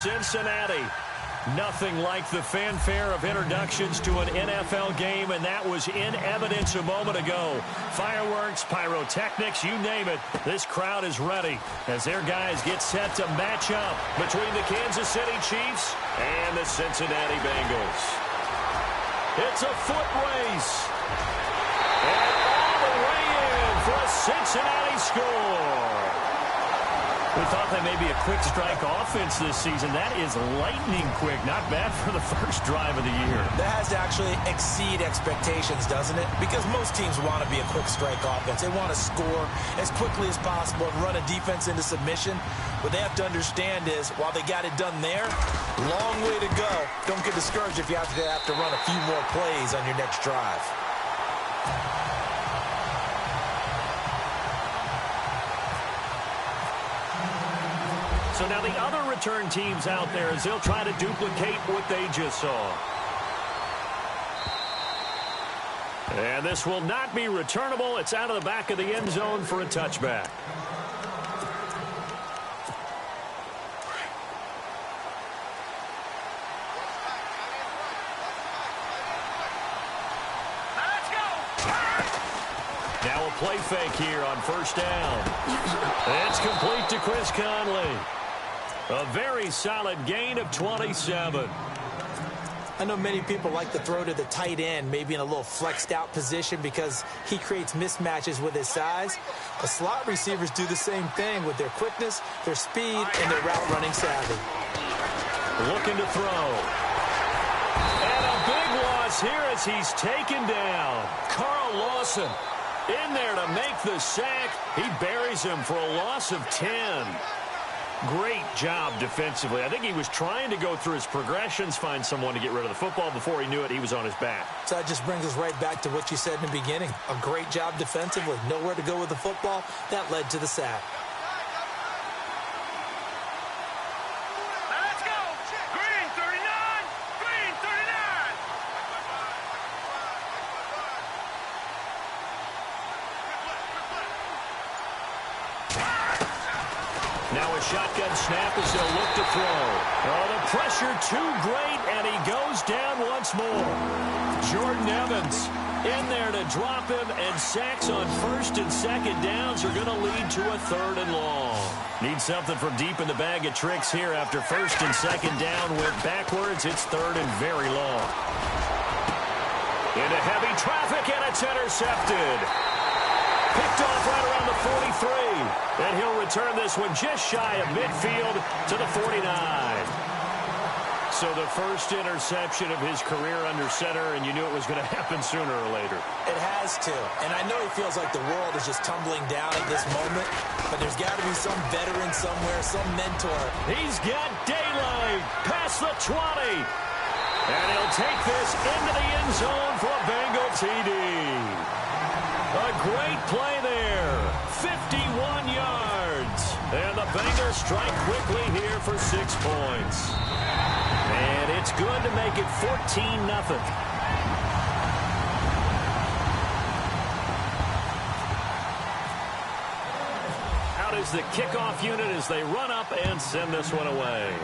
Cincinnati. Nothing like the fanfare of introductions to an NFL game, and that was in evidence a moment ago. Fireworks, pyrotechnics, you name it. This crowd is ready as their guys get set to match up between the Kansas City Chiefs and the Cincinnati Bengals. It's a foot race. And all the way in for a Cincinnati score. We thought that may be a quick strike offense this season. That is lightning quick. Not bad for the first drive of the year. That has to actually exceed expectations, doesn't it? Because most teams want to be a quick strike offense. They want to score as quickly as possible and run a defense into submission. What they have to understand is, while they got it done there, long way to go. Don't get discouraged if you have to run a few more plays on your next drive. So now the other return teams out there as they'll try to duplicate what they just saw. And this will not be returnable. It's out of the back of the end zone for a touchback. Now a play fake here on first down. It's complete to Chris Conley. A very solid gain of 27. I know many people like to throw to the tight end, maybe in a little flexed out position because he creates mismatches with his size. But slot receivers do the same thing with their quickness, their speed, and their route running savvy. Looking to throw. And a big loss here as he's taken down. Carl Lawson in there to make the sack. He buries him for a loss of 10. Great job defensively. I think he was trying to go through his progressions, find someone to get rid of the football. Before he knew it, he was on his back. So that just brings us right back to what you said in the beginning. A great job defensively. Nowhere to go with the football. That led to the sack. Let's go. Green 39. Green 39. Now a shotgun snap as they'll look to throw. Oh, the pressure too great, and he goes down once more. Jordan Evans in there to drop him, and sacks on first and second downs are going to lead to a third and long. Need something from deep in the bag of tricks here after first and second down went backwards. It's third and very long. Into heavy traffic, and it's intercepted. Picked off right around the 43. And he'll return this one just shy of midfield to the 49. So the first interception of his career under center, and you knew it was going to happen sooner or later. It has to. And I know he feels like the world is just tumbling down at this moment, but there's got to be some veteran somewhere, some mentor. He's got daylight past the 20. And he'll take this into the end zone for a Bengal TD. A great play there. 51 yards. And the Bengals strike quickly here for 6 points. And it's good to make it 14-0. Out is the kickoff unit as they run up and send this one away.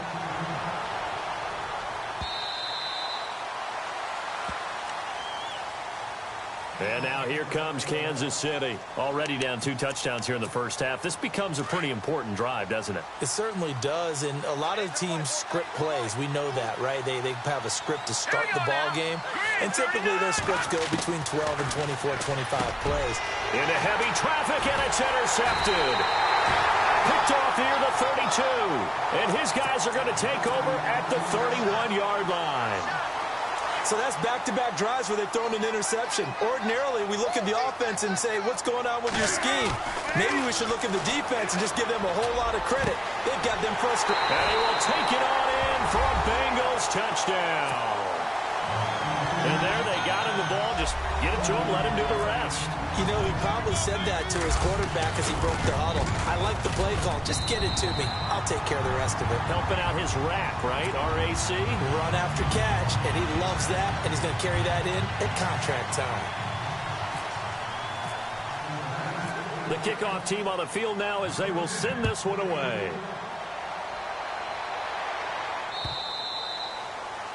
And now here comes Kansas City. Already down 2 touchdowns here in the first half. This becomes a pretty important drive, doesn't it? It certainly does, and a lot of teams script plays. We know that, right? They have a script to start the ball game, and typically those scripts go between 12 and 24, 25 plays. Into heavy traffic, and it's intercepted. Picked off here the 32, and his guys are going to take over at the 31-yard line. So that's back-to-back drives where they've thrown an interception. Ordinarily, we look at the offense and say, what's going on with your scheme? Maybe we should look at the defense and just give them a whole lot of credit. They've got them frustrated. And he will take it on in for a Bengals touchdown. And there they got him the ball. Just get it to him, let him do the rest. You know, he probably said that to his quarterback as he broke the huddle. I like the play call. Just get it to me. I'll take care of the rest of it. Helping out his rack, right? RAC. Run after catch, and he loves that, and he's going to carry that in at contract time. The kickoff team on the field now as they will send this one away.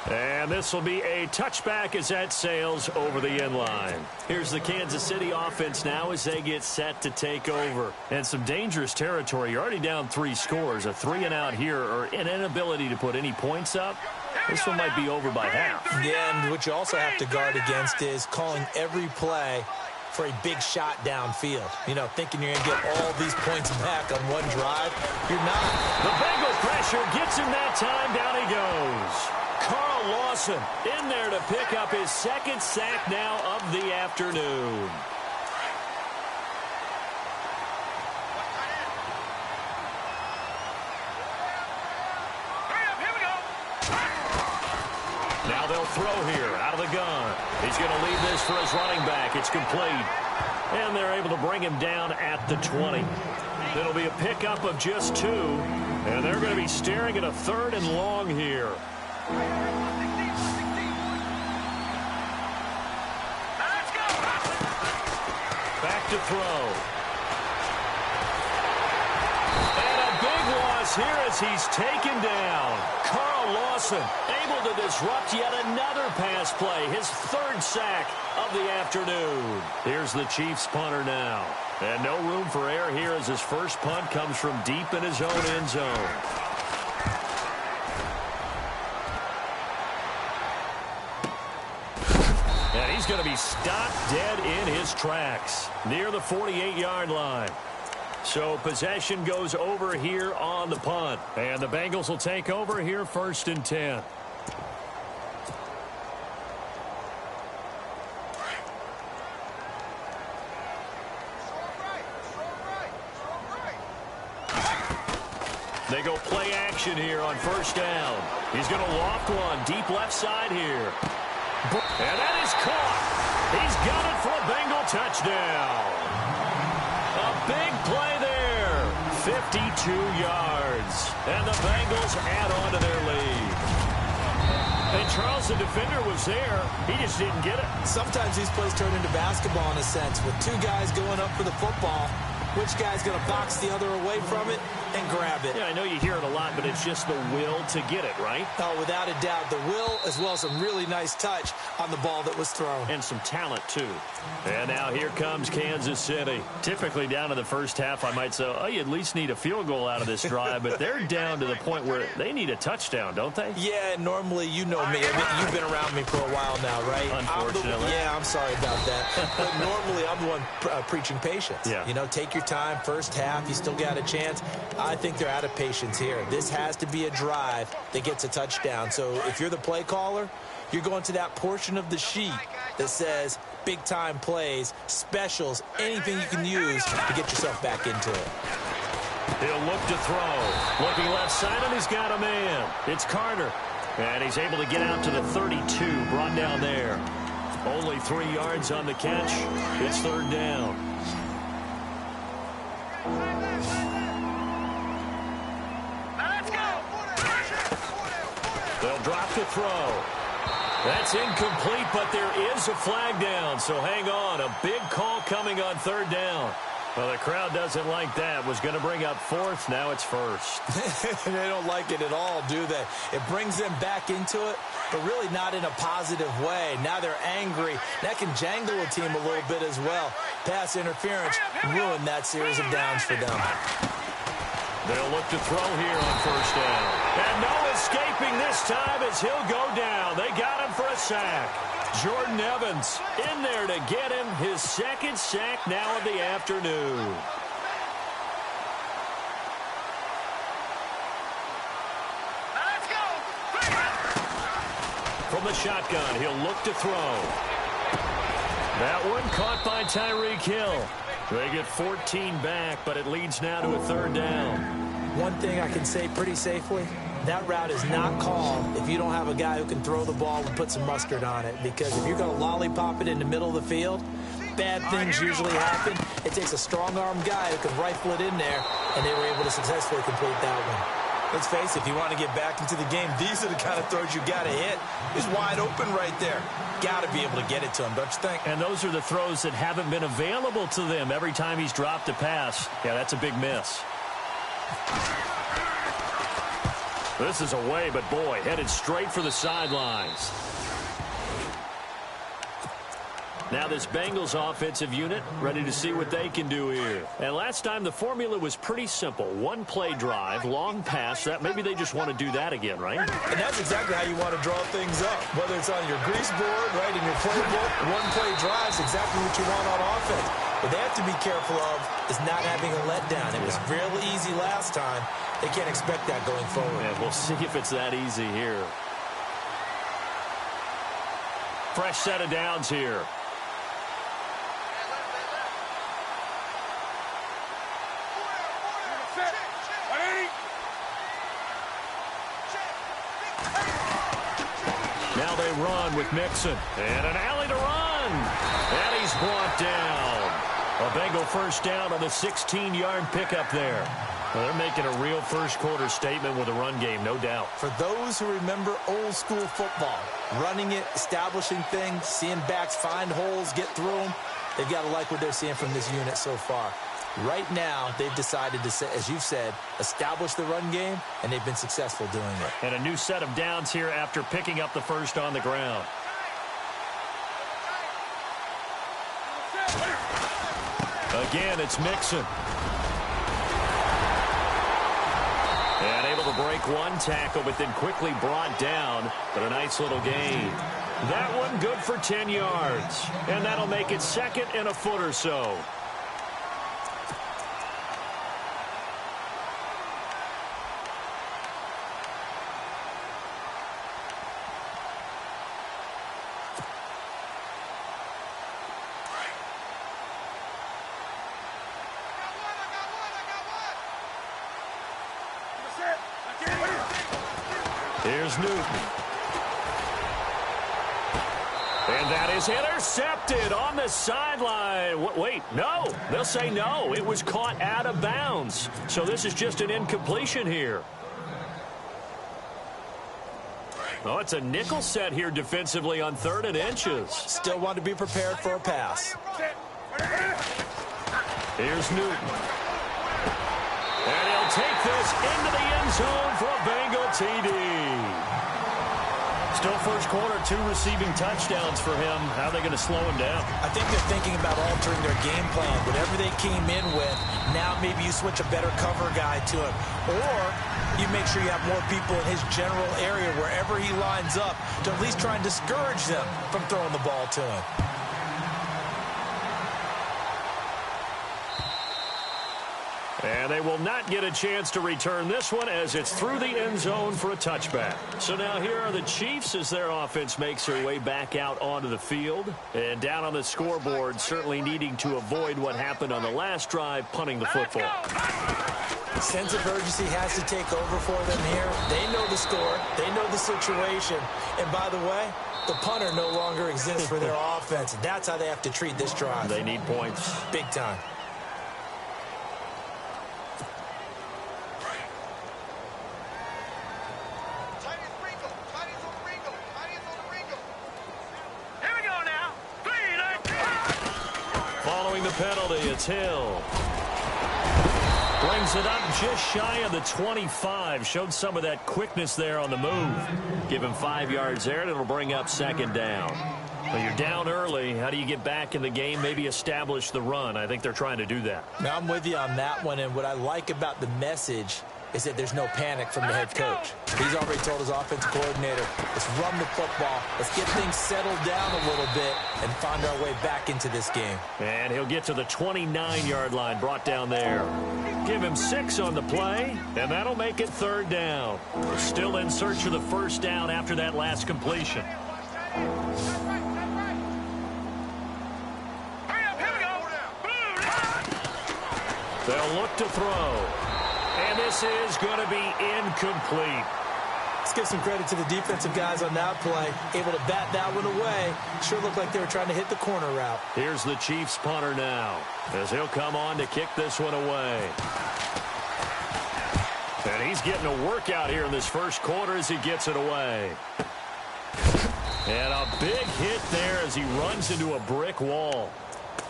And this will be a touchback as that sails over the end line. Here's the Kansas City offense now as they get set to take over. And some dangerous territory. You're already down 3 scores. A 3-and-out here or an inability to put any points up. This one might be over by half. Yeah, and what you also have to guard against is calling every play for a big shot downfield. You know, thinking you're going to get all these points back on one drive. You're not. The Bengal pressure gets him that time. Down he goes. Carl Lawson in there to pick up his 2nd sack now of the afternoon. Now they'll throw here out of the gun. He's going to leave this for his running back. It's complete. And they're able to bring him down at the 20. It'll be a pickup of just 2. And they're going to be staring at a 3rd and long here. Back to throw. And a big loss here as he's taken down. Carl Lawson able to disrupt yet another pass play. His 3rd sack of the afternoon. Here's the Chiefs punter now. And no room for error here as his first punt comes from deep in his own end zone. And he's going to be stopped dead in his tracks near the 48-yard line. So possession goes over here on the punt. And the Bengals will take over here 1st and 10. They go play action here on 1st down. He's going to loft one deep left side here. And that is caught. He's got it for a Bengal touchdown. A big play there. 52 yards. And the Bengals add on to their lead. And Charles, the defender, was there. He just didn't get it. Sometimes these plays turn into basketball in a sense. With 2 guys going up for the football, which guy's going to box the other away from it and grab it? Yeah, I know you hear it a lot, but it's just the will to get it, right? Oh, without a doubt. The will as well as some really nice touch on the ball that was thrown. And some talent, too. And now here comes Kansas City. Typically down in the first half, I might say, oh, you at least need a field goal out of this drive. But they're down to the point where they need a touchdown, don't they? Yeah, normally, you know me. I mean, you've been around me for a while now, right? Unfortunately. I'm sorry about that. But normally, I'm the one preaching patience. Yeah. You know, take your time. First half, you still got a chance. I think they're out of patience here. This has to be a drive that gets a touchdown. So if you're the play caller, you're going to that portion of the sheet that says big-time plays, specials, anything you can use to get yourself back into it. He'll look to throw. Looking left side, and he's got a man. It's Carter. And he's able to get out to the 32, brought down there. Only 3 yards on the catch. It's 3rd down. They'll drop the throw. That's incomplete, but there is a flag down, so hang on. A big call coming on 3rd down. Well, the crowd doesn't like that. Was going to bring up 4th. Now it's 1st. They don't like it at all, do they? It brings them back into it, but really not in a positive way. Now they're angry. That can jangle a team a little bit as well. Pass interference ruined that series of downs for them. They'll look to throw here on 1st down. And no escaping this time as he'll go down. They got him for a sack. Jordan Evans in there to get him his 2nd sack now of the afternoon. Let's go. From the shotgun, he'll look to throw. That one caught by Tyreek Hill. They get 14 back, but it leads now to a 3rd down. One thing I can say pretty safely, that route is not called if you don't have a guy who can throw the ball and put some mustard on it. Because if you're going to lollipop it in the middle of the field, bad things usually happen. It takes a strong-arm guy who can rifle it in there, and they were able to successfully complete that one. Let's face it, if you want to get back into the game, these are the kind of throws you got to hit. He's wide open right there. Got to be able to get it to him, don't you think? And those are the throws that haven't been available to them every time he's dropped a pass. Yeah, that's a big miss. This is away, but boy, headed straight for the sidelines. Now this Bengals offensive unit ready to see what they can do here. And last time the formula was pretty simple. One play drive, long pass. That maybe they just want to do that again, right? And that's exactly how you want to draw things up. Whether it's on your grease board, right, in your playbook, one play drive is exactly what you want on offense. What they have to be careful of is not having a letdown. It was real easy last time. They can't expect that going forward. Yeah, we'll see if it's that easy here. Fresh set of downs here. Now they run with Mixon. And an alley to run. And he's brought down. A Bengal first down on the 16-yard pickup there. Well, they're making a real first-quarter statement with a run game, no doubt. For those who remember old-school football, running it, establishing things, seeing backs find holes, get through them, they've got to like what they're seeing from this unit so far. Right now, they've decided to, as you've said, establish the run game, and they've been successful doing it. And a new set of downs here after picking up the first on the ground. Again, it's Mixon. And able to break one tackle, but then quickly brought down. But a nice little gain. That one good for 10 yards. And that'll make it second and a foot or so. Here's Newton. And that is intercepted on the sideline. Wait, no. They'll say no. It was caught out of bounds. So this is just an incompletion here. Oh, it's a nickel set here defensively on 3rd and inches. Still want to be prepared for a pass. Here's Newton. And he'll take this into the end zone for a Bengal TD. Still first quarter, 2 receiving touchdowns for him. How are they going to slow him down? I think they're thinking about altering their game plan. Whatever they came in with, now maybe you switch a better cover guy to him. Or you make sure you have more people in his general area wherever he lines up to at least try and discourage them from throwing the ball to him. And they will not get a chance to return this one as it's through the end zone for a touchback. So now here are the Chiefs as their offense makes their way back out onto the field. And down on the scoreboard, certainly needing to avoid what happened on the last drive, punting the football. The sense of urgency has to take over for them here. They know the score. They know the situation. And by the way, the punter no longer exists for their offense. That's how they have to treat this drive. They need points. Big time. Following the penalty, it's Hill. Brings it up just shy of the 25. Showed some of that quickness there on the move. Give him 5 yards there, and it'll bring up 2nd down. Well, you're down early. How do you get back in the game, maybe establish the run? I think they're trying to do that. Now, I'm with you on that one, and what I like about the message is that there's no panic from the head coach. He's already told his offensive coordinator, let's run the football, let's get things settled down a little bit and find our way back into this game. And he'll get to the 29-yard line, brought down there. Give him 6 on the play, and that'll make it 3rd down. We're still in search of the first down after that last completion. They'll look to throw. And this is going to be incomplete. Let's give some credit to the defensive guys on that play. Able to bat that one away. Sure looked like they were trying to hit the corner route. Here's the Chiefs punter now as he'll come on to kick this one away. And he's getting a workout here in this first quarter as he gets it away. And a big hit there as he runs into a brick wall.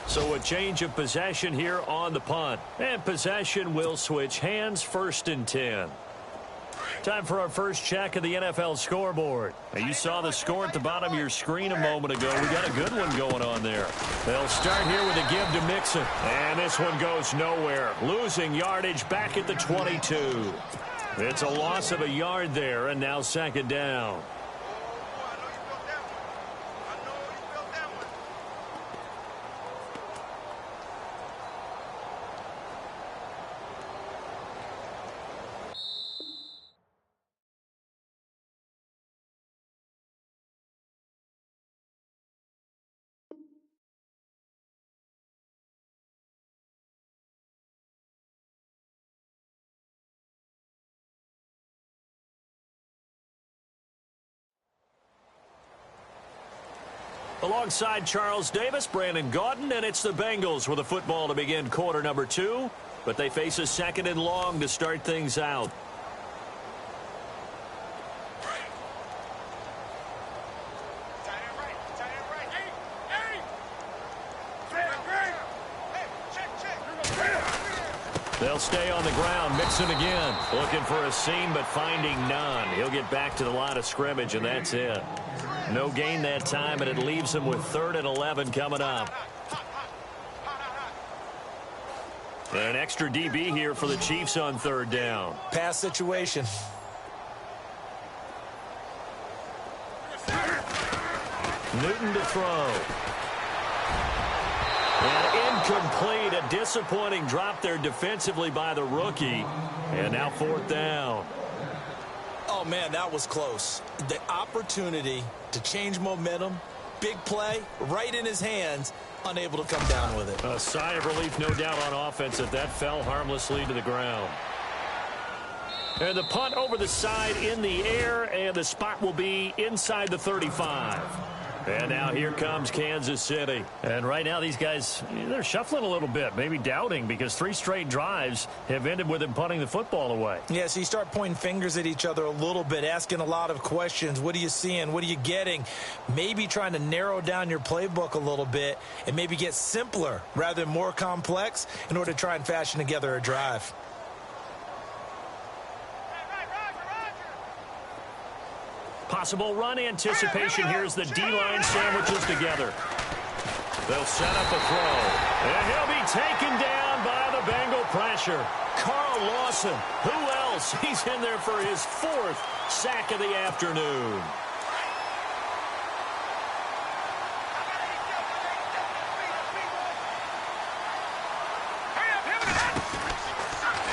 So a change of possession here on the punt. And possession will switch hands, 1st and 10. Time for our first check of the NFL scoreboard. Now, you saw the score at the bottom of your screen a moment ago. We got a good one going on there. They'll start here with a give to Mixon. And this one goes nowhere. Losing yardage back at the 22. It's a loss of a yard there, and now second down. Alongside Charles Davis, Brandon Gaudin, and it's the Bengals with a football to begin quarter number 2. But they face a second and long to start things out. They'll stay on the ground. Mixon again. Looking for a seam, but finding none. He'll get back to the line of scrimmage, and that's it. No gain that time, and it leaves him with 3rd and 11 coming up. An extra DB here for the Chiefs on 3rd down. Pass situation. Newton to throw. And incomplete. A disappointing drop there defensively by the rookie. And now 4th down. Oh, man, that was close. The opportunity to change momentum, big play, right in his hands, unable to come down with it. A sigh of relief, no doubt, on offense if that fell harmlessly to the ground. And the punt over the side in the air, and the spot will be inside the 35. And now here comes Kansas City. And right now these guys, they're shuffling a little bit, maybe doubting, because 3 straight drives have ended with them punting the football away. Yeah, so you start pointing fingers at each other a little bit, asking a lot of questions. What are you seeing? What are you getting? Maybe trying to narrow down your playbook a little bit and maybe get simpler rather than more complex in order to try and fashion together a drive. Possible run anticipation. Here's the D-line sandwiches together. They'll set up a throw. And he'll be taken down by the Bengal pressure. Carl Lawson. Who else? He's in there for his 4th sack of the afternoon.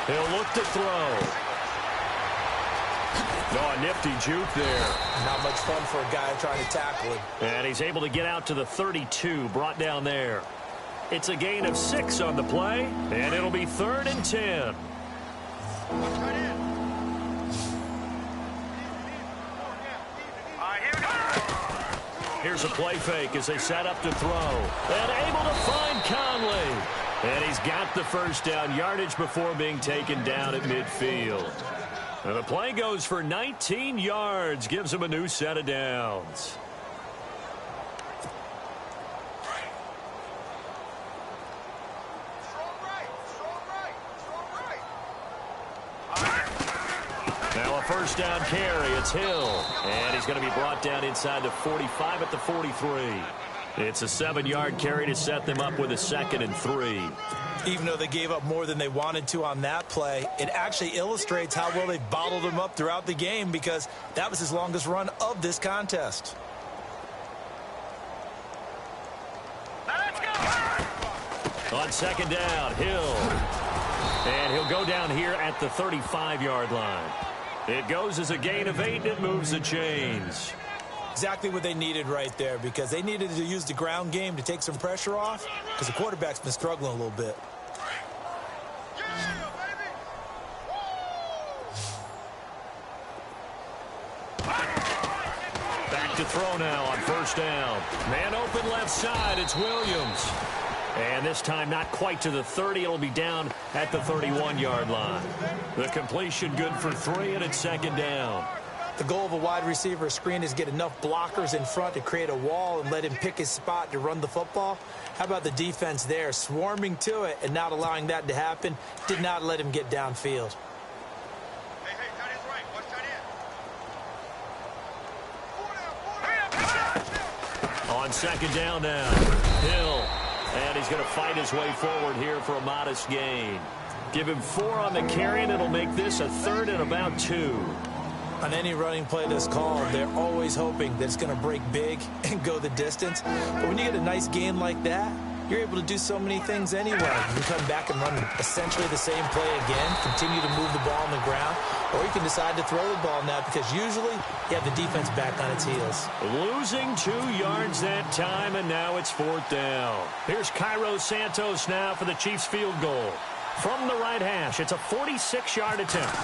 He'll look to throw. Oh, a nifty juke there. Not much fun for a guy trying to tackle him. And he's able to get out to the 32, brought down there. It's a gain of 6 on the play, and it'll be 3rd and 10. Here's a play fake as they set up to throw. And able to find Conley. And he's got the first down, yardage before being taken down at midfield. And the play goes for 19 yards, gives him a new set of downs. Now a first down carry. It's Hill. And he's going to be brought down inside the 45 at the 43. It's a 7-yard carry to set them up with a 2nd and 3. Even though they gave up more than they wanted to on that play, it actually illustrates how well they bottled him up throughout the game, because that was his longest run of this contest. On 2nd down, Hill. And he'll go down here at the 35-yard line. It goes as a gain of 8, and it moves the chains. Exactly what they needed right there, because they needed to use the ground game to take some pressure off, because the quarterback's been struggling a little bit. Back to throw now on 1st down. Man open left side, it's Williams. And this time not quite to the 30. It'll be down at the 31-yard line. The completion good for 3, and it's 2nd down. The goal of a wide receiver screen is get enough blockers in front to create a wall and let him pick his spot to run the football. How about the defense there, swarming to it and not allowing that to happen? Did not let him get downfield. Hey, tight end's right. Watch tight On second down now, Hill. And he's going to fight his way forward here for a modest gain. Give him 4 on the carry, and it'll make this a 3rd and about 2. On any running play that's called, they're always hoping that it's going to break big and go the distance. But when you get a nice gain like that, you're able to do so many things anyway. You can come back and run essentially the same play again, continue to move the ball on the ground, or you can decide to throw the ball now because usually you have the defense back on its heels. Losing 2 yards that time, and now it's 4th down. Here's Cairo Santos now for the Chiefs field goal. From the right hash, it's a 46-yard attempt.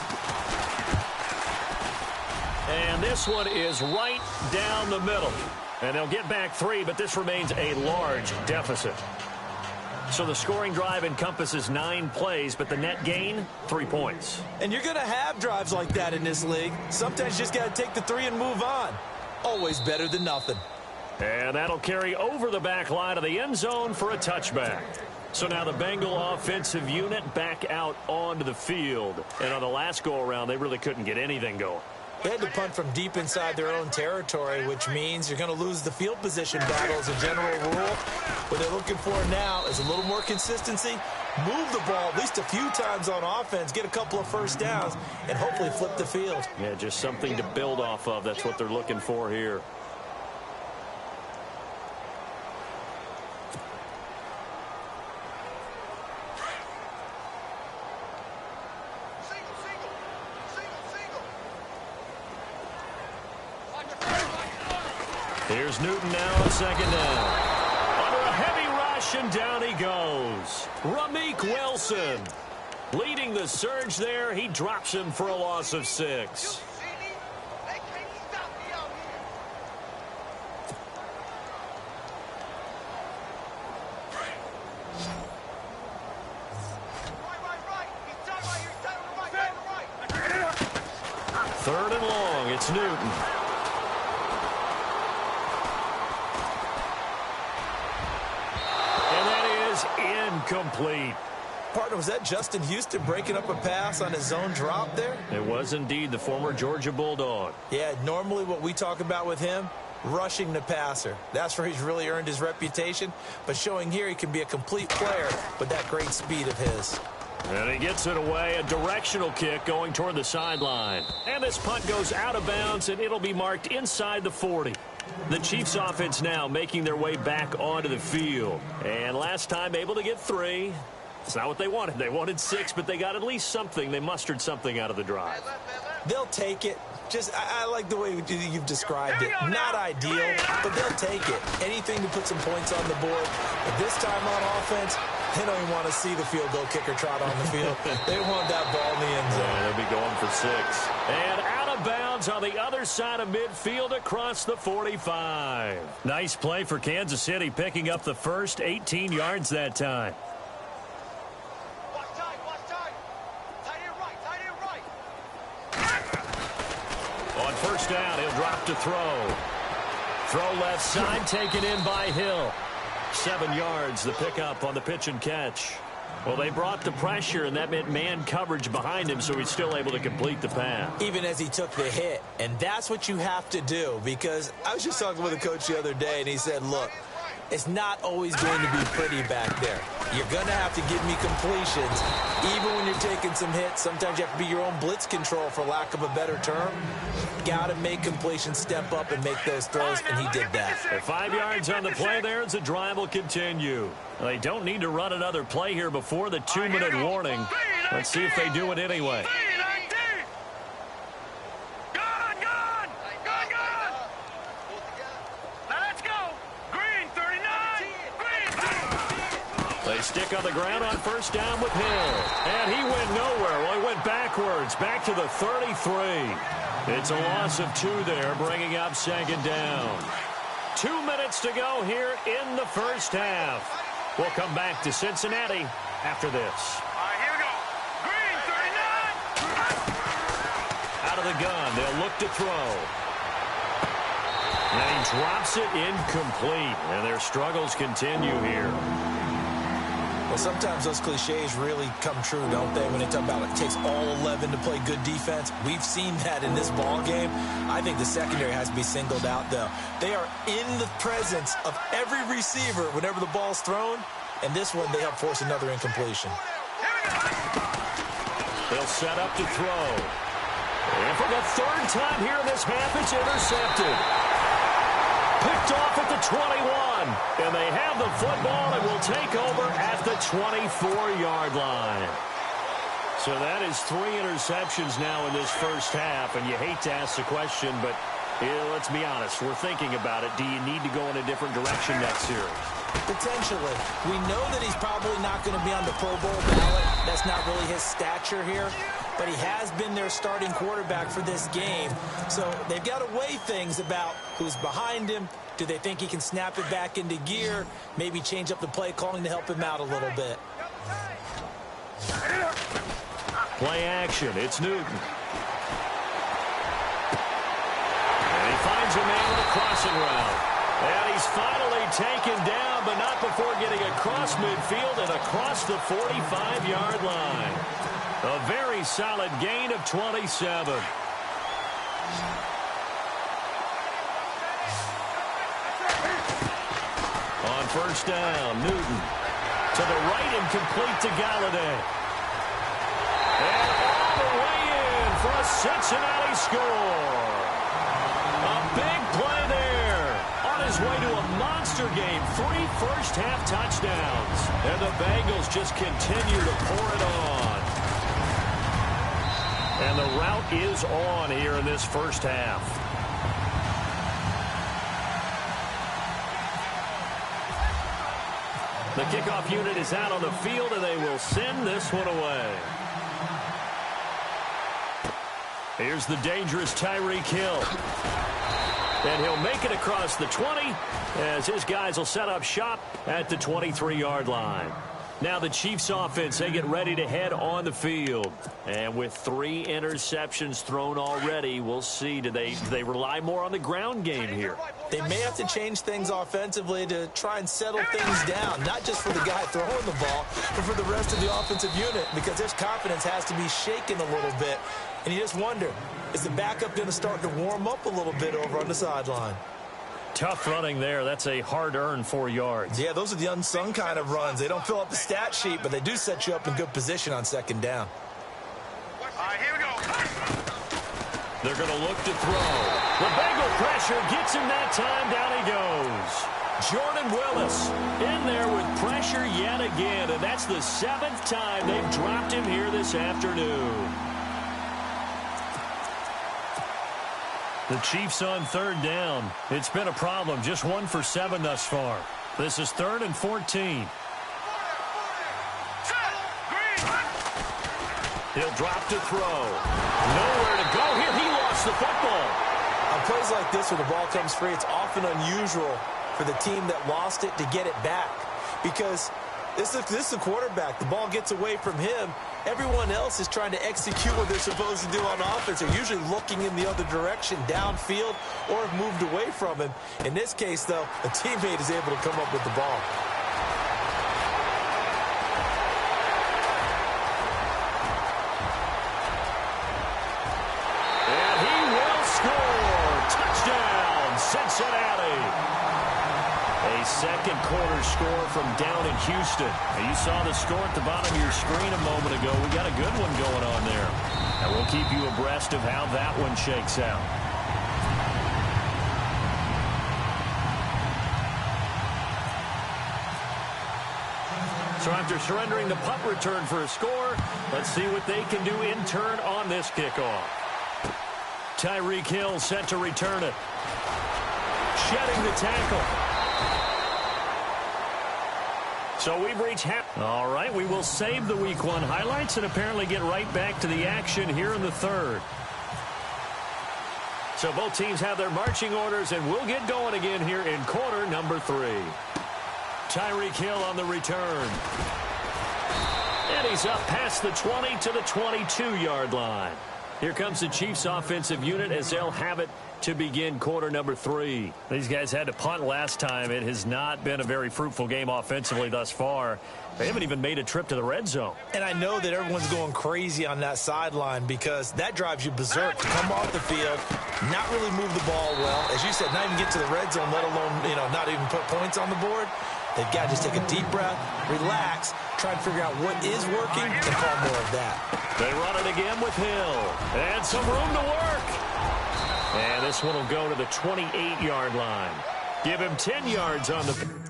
And this one is right down the middle. And they'll get back 3, but this remains a large deficit. So the scoring drive encompasses 9 plays, but the net gain, 3 points. And you're going to have drives like that in this league. Sometimes you just got to take the 3 and move on. Always better than nothing. And that'll carry over the back line of the end zone for a touchback. So now the Bengal offensive unit back out onto the field. And on the last go-around, they really couldn't get anything going. They had to punt from deep inside their own territory, which means you're going to lose the field position battle as a general rule. What they're looking for now is a little more consistency, move the ball at least a few times on offense, get a couple of first downs, and hopefully flip the field. Yeah, just something to build off of. That's what they're looking for here. Here's Newton now on second down. Under a heavy rush, and down he goes. Ramik Wilson leading the surge there. He drops him for a loss of 6. Third and long, it's Newton. Incomplete. Partner, was that Justin Houston breaking up a pass on his own drop there? It was indeed the former Georgia Bulldog. Yeah, normally what we talk about with him, rushing the passer. That's where he's really earned his reputation. But showing here he can be a complete player with that great speed of his. And he gets it away, a directional kick going toward the sideline. And this punt goes out of bounds, and it'll be marked inside the 40. The Chiefs offense now making their way back onto the field. And last time able to get 3. It's not what they wanted. They wanted 6, but they got at least something. They mustered something out of the drive. They'll take it. I like the way you've described it. Not ideal, but they'll take it. Anything to put some points on the board. But this time on offense, they don't even want to see the field goal kicker trot on the field. They want that ball in the end zone. Yeah, they'll be going for 6. And out of bounds on the other side of midfield across the 45. Nice play for Kansas City, picking up the first 18 yards that time. On first down, he'll drop to throw. Throw left side, taken in by Hill. 7 yards, the pickup on the pitch and catch. Well, they brought the pressure, and that meant man coverage behind him, so he's still able to complete the pass. Even as he took the hit, and that's what you have to do, because I was just talking with a coach the other day, and he said, look, it's not always going to be pretty back there. You're going to have to give me completions. Even when you're taking some hits, sometimes you have to be your own blitz control, for lack of a better term. Got to make completions, step up, and make those throws, and he did that. 5 yards on the play there as the drive will continue. They don't need to run another play here before the 2-minute warning. Let's see if they do it anyway. They stick on the ground on first down with Hill. And he went nowhere. Well, he went backwards, back to the 33. It's a loss of 2 there, bringing up second down. 2 minutes to go here in the first half. We'll come back to Cincinnati after this. All right, here we go. Green, 39. Out of the gun, they'll look to throw. And he drops it incomplete. And their struggles continue here. Well, sometimes those cliches really come true, don't they, when they talk about it takes all 11 to play good defense. We've seen that in this ball game. I think the secondary has to be singled out, though. They are in the presence of every receiver whenever the ball's thrown, and this one they help force another incompletion. They'll set up to throw. And for the third time here in this half, it's intercepted. Picked off at the 21. And they have the football and will take over at the 24-yard line. So that is 3 interceptions now in this first half. And you hate to ask the question, but let's be honest. We're thinking about it. Do you need to go in a different direction next series? Potentially. We know that he's probably not going to be on the Pro Bowl ballot. That's not really his stature here. But he has been their starting quarterback for this game. So they've got to weigh things about who's behind him. Do they think he can snap it back into gear? Maybe change up the play calling to help him out a little bit. Play action. It's Newton. And he finds a man with a crossing route. And he's finally taken down, but not before getting across midfield and across the 45-yard line. A very solid gain of 27. On first down, Newton. To the right and complete to Galladay. And all the way in for a Cincinnati score. A big play there. On his way to a monster game. 3 first-half touchdowns. And the Bengals just continue to pour it on. And the route is on here in this first half. The kickoff unit is out on the field, and they will send this one away. Here's the dangerous Tyreek Hill. And he'll make it across the 20 as his guys will set up shop at the 23-yard line. Now the Chiefs offense, they get ready to head on the field. And with 3 interceptions thrown already, we'll see. Do they rely more on the ground game here? They may have to change things offensively to try and settle things down, not just for the guy throwing the ball, but for the rest of the offensive unit, because their confidence has to be shaken a little bit. And you just wonder, is the backup going to start to warm up a little bit over on the sideline? Tough running there. That's a hard-earned 4 yards. Yeah, those are the unsung kind of runs. They don't fill up the stat sheet, but they do set you up in good position on second down. All right, here we go. They're going to look to throw. The Bengal pressure gets him that time. Down he goes. Jordan Willis in there with pressure yet again, and that's the 7th time they've dropped him here this afternoon. The Chiefs on third down. It's been a problem. Just 1 for 7 thus far. This is 3rd and 14. He'll drop to throw. Nowhere to go here. He lost the football. On plays like this where the ball comes free, it's often unusual for the team that lost it to get it back. Because this is the quarterback. The ball gets away from him. Everyone else is trying to execute what they're supposed to do on offense. They're usually looking in the other direction, downfield, or have moved away from him. In this case, though, a teammate is able to come up with the ball. And he will score. Touchdown, Cincinnati. A second quarter score from down in Houston. And you saw the score at the bottom of your screen a moment ago. We got a good one going on there. And we'll keep you abreast of how that one shakes out. So after surrendering the punt return for a score, let's see what they can do in turn on this kickoff. Tyreek Hill set to return it. Shedding the tackle. So we've reached half. All right, we will save the Week 1 highlights and apparently get right back to the action here in the third. So both teams have their marching orders, and we'll get going again here in quarter number 3. Tyreek Hill on the return. And he's up past the 20 to the 22-yard line. Here comes the Chiefs offensive unit as they'll have it to begin quarter number 3. These guys had to punt last time. It has not been a very fruitful game offensively thus far. They haven't even made a trip to the red zone. And I know that everyone's going crazy on that sideline because that drives you berserk to come off the field, not really move the ball well. As you said, not even get to the red zone, let alone, not even put points on the board. They've got to just take a deep breath, relax, try to figure out what is working, and call more of that. They run it again with Hill. And some room to work. And this one will go to the 28-yard line. Give him 10 yards on the...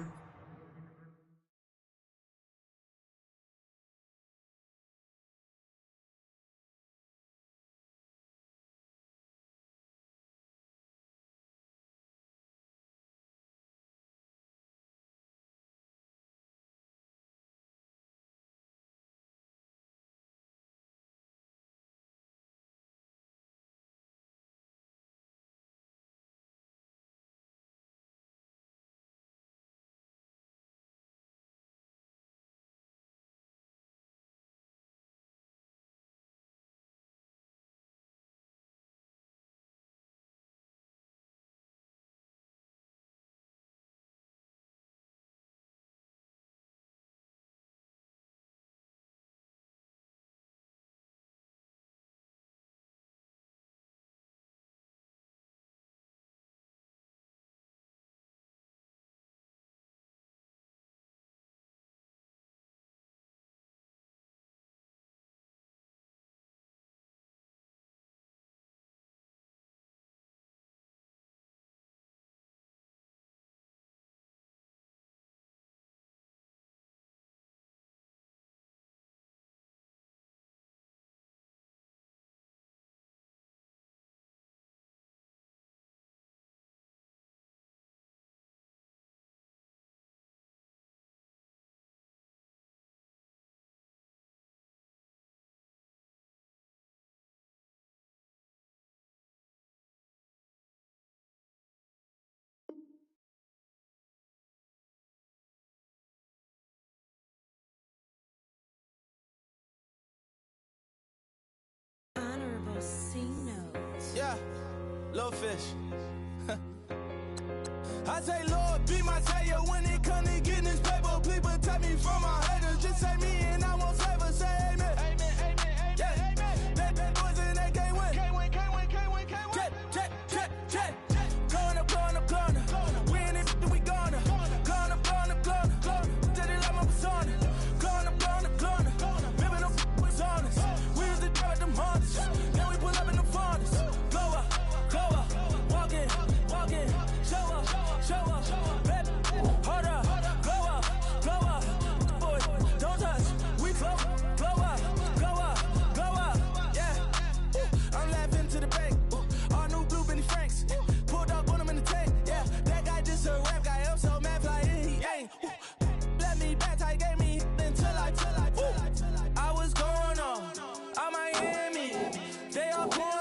Honorable C notes. Yeah, little fish. I say, Lord, be my savior when it comes to getting this paper. Please protect me from my haters. Just say me and I won't favor. Say amen. Amen, amen, amen. Yeah. That boys and they can't win. Can't win, can't win, can't win, can't win. Jet. Going up. We in it, we gonna. Going up. Did it like my persona. Going up. Living up was honest. We was the drug them hardest. Then we pull up in the furnace. Glow up. Walk in. Show up. Baby, hold up. Glow up. Boy, don't touch. We glow up. Yeah. I'm laughing to the bank. All new blue Benny Franks. Pulled up on him in the tank. Yeah, that guy just a rap guy. I'm so mad flying, he ain't. Let me back, tight gave me until I was going on. I'm Miami. They all playing.